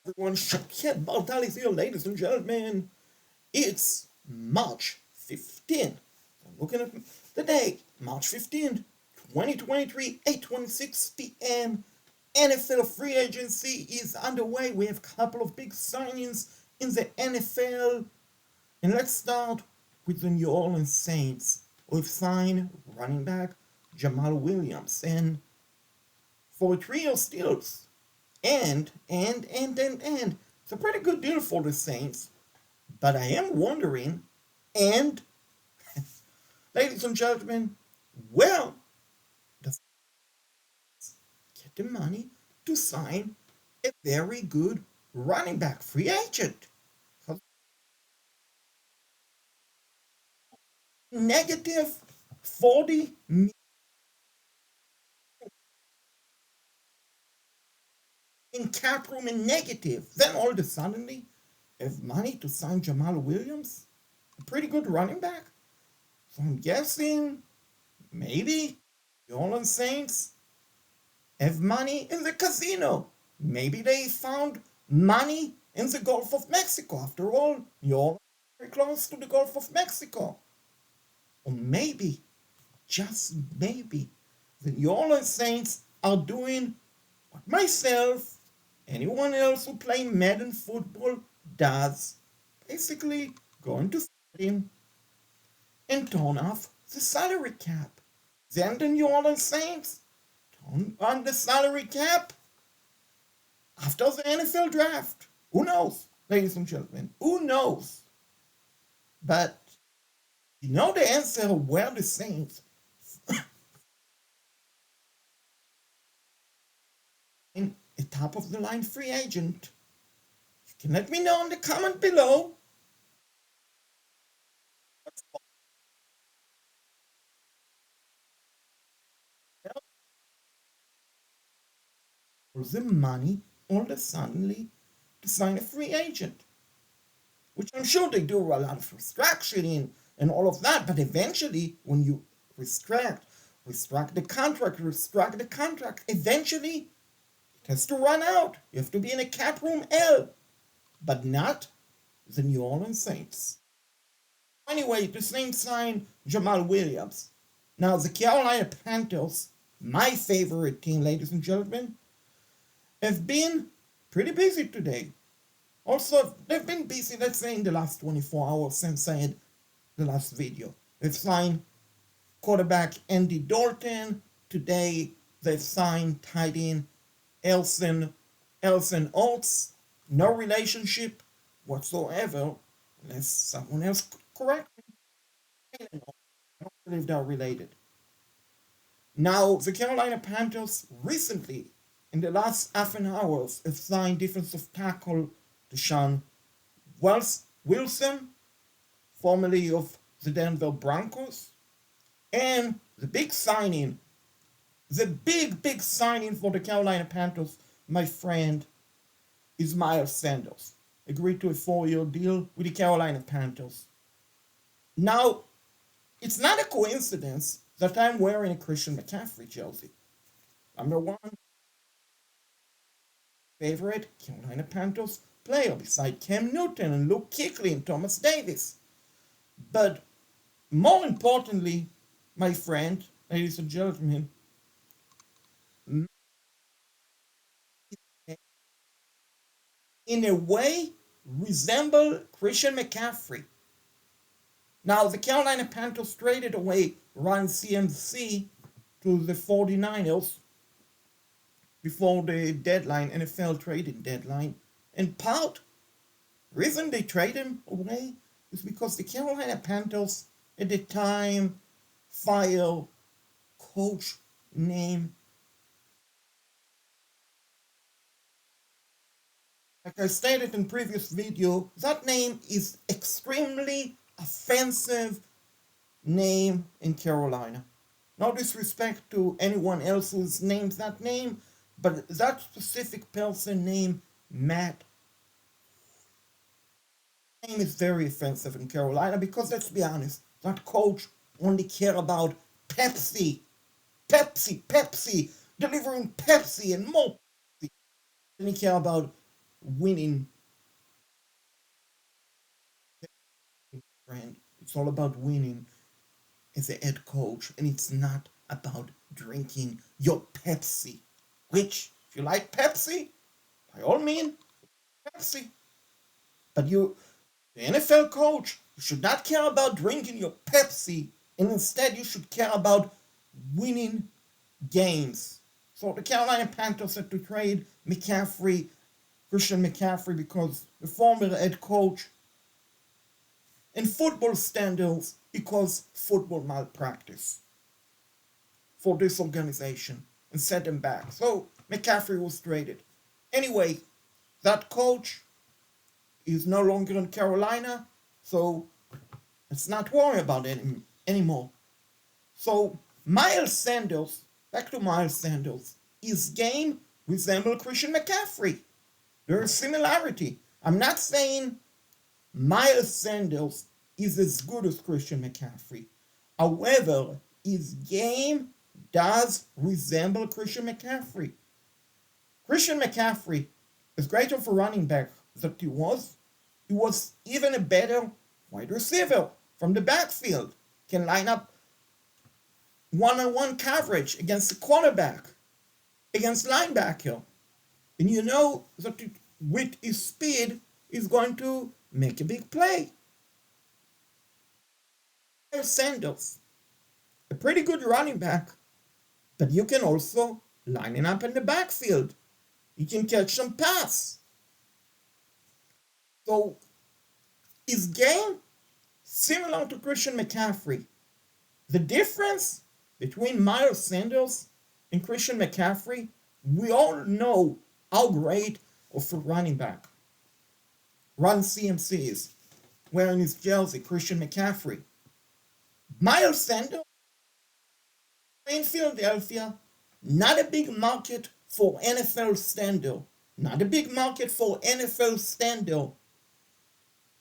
Everyone, Shaquille Bartal is here, ladies and gentlemen. It's March 15th. I'm looking at the date, March 15th, 2023, 8:26 p.m. NFL free agency is underway. We have a couple of big signings in the NFL. And let's start with the New Orleans Saints. We've signed running back Jamal Williams and for a trio steals. And it's a pretty good deal for the Saints. But I am wondering, and ladies and gentlemen, well, does get the money to sign a very good running back free agent? Negative 40 in cap room and negative. Then all of a sudden, have money to sign Jamal Williams, a pretty good running back. So I'm guessing maybe the Orleans Saints have money in the casino. Maybe they found money in the Gulf of Mexico. After all, you're very close to the Gulf of Mexico. Or maybe, just maybe, the New Orleans Saints are doing what myself, anyone else who play Madden football does. Basically, going to stadium and turn off the salary cap. Then the New Orleans Saints turn on the salary cap after the NFL draft. Who knows, ladies and gentlemen? Who knows? But you know the answer where the Saints in a top of the line free agent. You can let me know in the comment below. For the money all of a sudden to sign a free agent, which I'm sure they do a lot of restructuring and all of that, but eventually when you restruct the contract, eventually it has to run out. You have to be in a cap room L, but not the New Orleans Saints. Anyway, the Saints signed Jamal Williams. Now the Carolina Panthers, my favorite team, ladies and gentlemen, have been pretty busy today. Also, they've been busy, let's say, in the last 24 hours since I had the last video. They've signed quarterback Andy Dalton. Today, they've signed tight end Elson Oates. No relationship whatsoever, unless someone else correct me. I don't believe they're related. Now, the Carolina Panthers recently, in the last half an hour, have signed defensive tackle Deshaun Wilson, formerly of the Denver Broncos, and the big signing, the big signing for the Carolina Panthers, my friend, is Myles Sanders. Agreed to a 4-year deal with the Carolina Panthers. Now, it's not a coincidence that I'm wearing a Christian McCaffrey jersey. Number one favorite Carolina Panthers player beside Cam Newton and Luke Kuechly and Thomas Davis. But more importantly, my friend, ladies and gentlemen, in a way resemble Christian McCaffrey. Now, the Carolina Panthers traded away Ryan CMC to the 49ers before the deadline, NFL trading deadline. And part reason they trade him away is because the Carolina Panthers at the time fired coach named, like I stated in previous video, that name is extremely offensive name in Carolina. No disrespect to anyone else who's named that name, but that specific person named Matt name is very offensive in Carolina because let's be honest, that coach only care about Pepsi, Pepsi, delivering Pepsi and more Pepsi. Didn't care about winning, friend. It's all about winning as a head coach, and it's not about drinking your Pepsi. Which, if you like Pepsi, by all means, Pepsi. But you, the NFL coach, you should not care about drinking your Pepsi, and instead you should care about winning games. So the Carolina Panthers had to trade McCaffrey, Christian McCaffrey, because the former head coach, in football standards, because football malpractice for this organization and set them back. So McCaffrey was traded. Anyway, that coach is no longer in Carolina, so let's not worry about it anymore. So Myles Sanders, back to Myles Sanders, his game resembles Christian McCaffrey. There is similarity. I'm not saying Myles Sanders is as good as Christian McCaffrey. However, his game does resemble Christian McCaffrey. Christian McCaffrey, as great of a running back that he was even a better wide receiver from the backfield. Can line up one-on-one coverage against the quarterback, against linebacker. And you know that with his speed, he's going to make a big play. Sanders, a pretty good running back, but you can also line him up in the backfield. He can catch some pass. So his game, similar to Christian McCaffrey. The difference between Myles Sanders and Christian McCaffrey, we all know how great of a running back Run CMC is, wearing his jersey, Christian McCaffrey. Myles Sanders in Philadelphia, not a big market for NFL standard. Not a big market for NFL standard.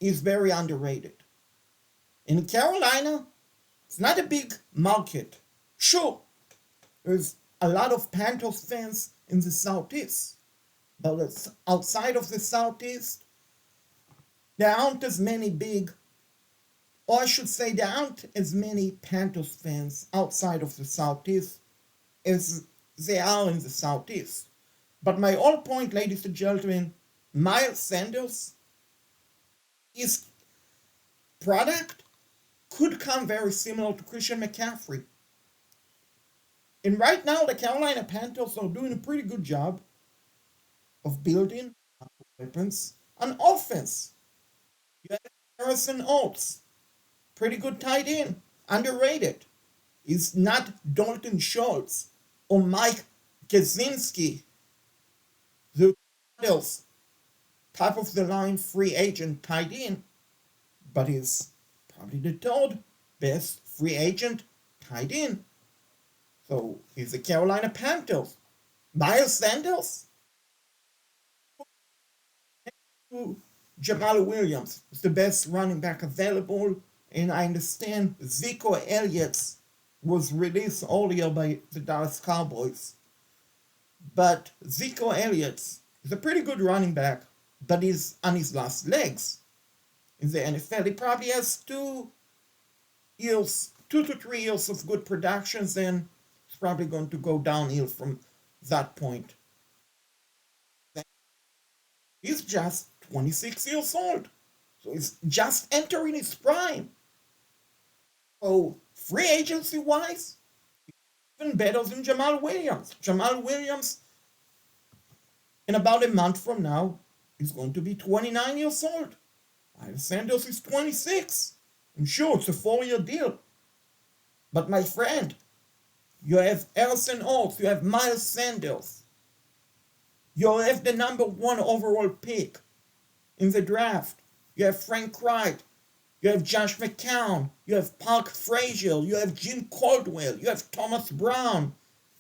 Is very underrated. In Carolina, it's not a big market. Sure, there's a lot of Panthers fans in the Southeast, but outside of the Southeast, there aren't as many big, or I should say there aren't as many Panthers fans outside of the Southeast as there are in the Southeast. But my whole point, ladies and gentlemen, Myles Sanders, his product could come very similar to Christian McCaffrey. And right now, the Carolina Panthers are doing a pretty good job of building weapons on offense. You have Harrison Oates, pretty good tight end, underrated. He's not Dalton Schultz or Mike Kaczynski, the others top of the line free agent tight end, but he's probably the third best free agent tight end. So he's the Carolina Panthers. Myles Sanders, Jamal Williams is the best running back available, and I understand Zeke Elliott was released earlier by the Dallas Cowboys. But Zeke Elliott is a pretty good running back, but he's on his last legs in the NFL. He probably has 2 to 3 years of good productions, and it's probably going to go downhill from that point. He's just 26 years old, so he's just entering his prime. So free agency wise, even better than Jamal Williams. Jamal Williams, in about a month from now, is going to be 29 years old. Myles Sanders is 26. And sure, it's a 4-year deal. But my friend, you have Harrison Oates, you have Myles Sanders. You have the number 1 overall pick in the draft. You have Frank Wright. You have Josh McCown. You have Park Frazier. You have Jim Caldwell. You have Thomas Brown.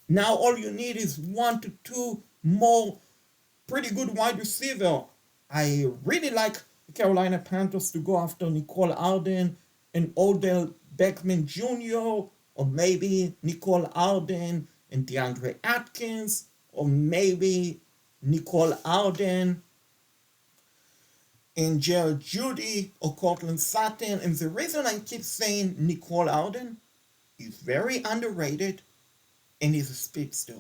Now all you need is 1 to 2 more pretty good wide receiver. I really like the Carolina Panthers to go after Nicole Arden and Odell Beckham Jr., or maybe Nicole Arden and DeAndre Atkins, or maybe Nicole Arden and Jared Judy or Cortland Sutton. And the reason I keep saying Nicole Alden is very underrated and is a speedster,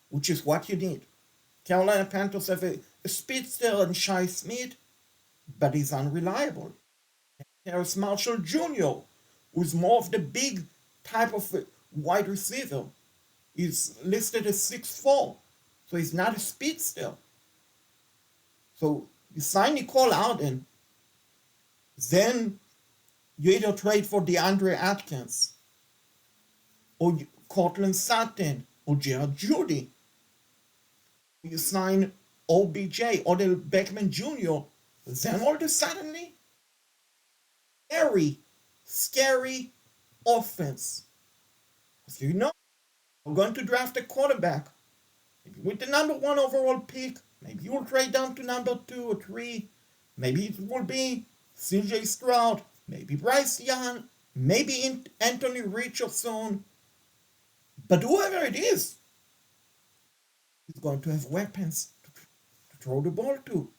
which is what you need. Carolina Panthers have a speedster in Shai Smith, but he's unreliable. Harris Marshall Jr., who's more of the big type of wide receiver. He's listed as 6'4", so he's not a speedster. So you sign Nicole Alden, then you either trade for DeAndre Atkins or Cortland Sutton or Jared Judy. You sign OBJ, Odell Beckham Jr., then all of a sudden, scary offense. Because you know, we're going to draft a quarterback. Maybe with the number 1 overall pick, maybe you'll trade down to number 2 or 3. Maybe it will be CJ Stroud, maybe Bryce Young, maybe Anthony Richardson. But whoever it is going to have weapons to throw the ball to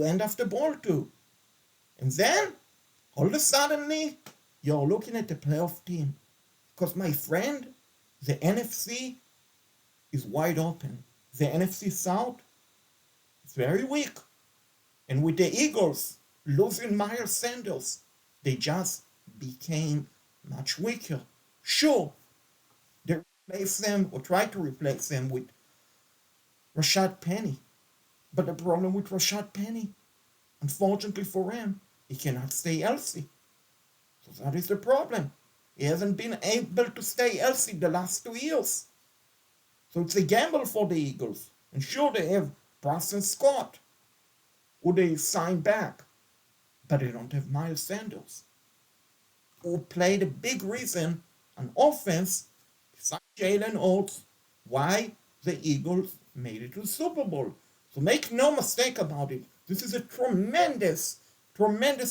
end off the ball to. And then, all of a sudden, you're looking at the playoff team. Because, my friend, the NFC is wide open. The NFC South is very weak. And with the Eagles losing Myles Sanders, they just became much weaker. Sure, they replaced them or tried to replace them with Rashad Penny. But the problem with Rashad Penny, unfortunately for him, he cannot stay healthy. So that is the problem. He hasn't been able to stay healthy the last 2 years. So it's a gamble for the Eagles. And sure, they have Boston Scott, who they signed back. But they don't have Myles Sanders, who played a big reason on offense, besides Jalen Hurts, why the Eagles made it to the Super Bowl. So make no mistake about it. This is a tremendous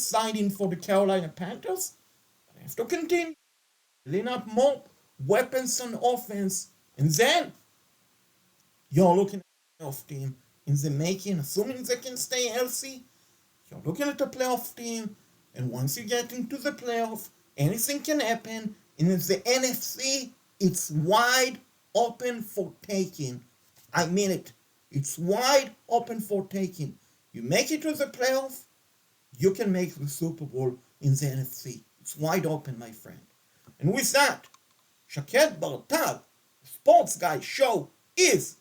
signing for the Carolina Panthers. But they have to continue. Line up more weapons on offense. And then you're looking at the playoff team in the making, assuming they can stay healthy. You're looking at the playoff team. And once you get into the playoff, anything can happen. And in the NFC, it's wide open for taking. I mean it. It's wide open for taking. You make it to the playoff, you can make the Super Bowl in the NFC. It's wide open, my friend. And with that, Shaked Bartal, the Sports Guy Show is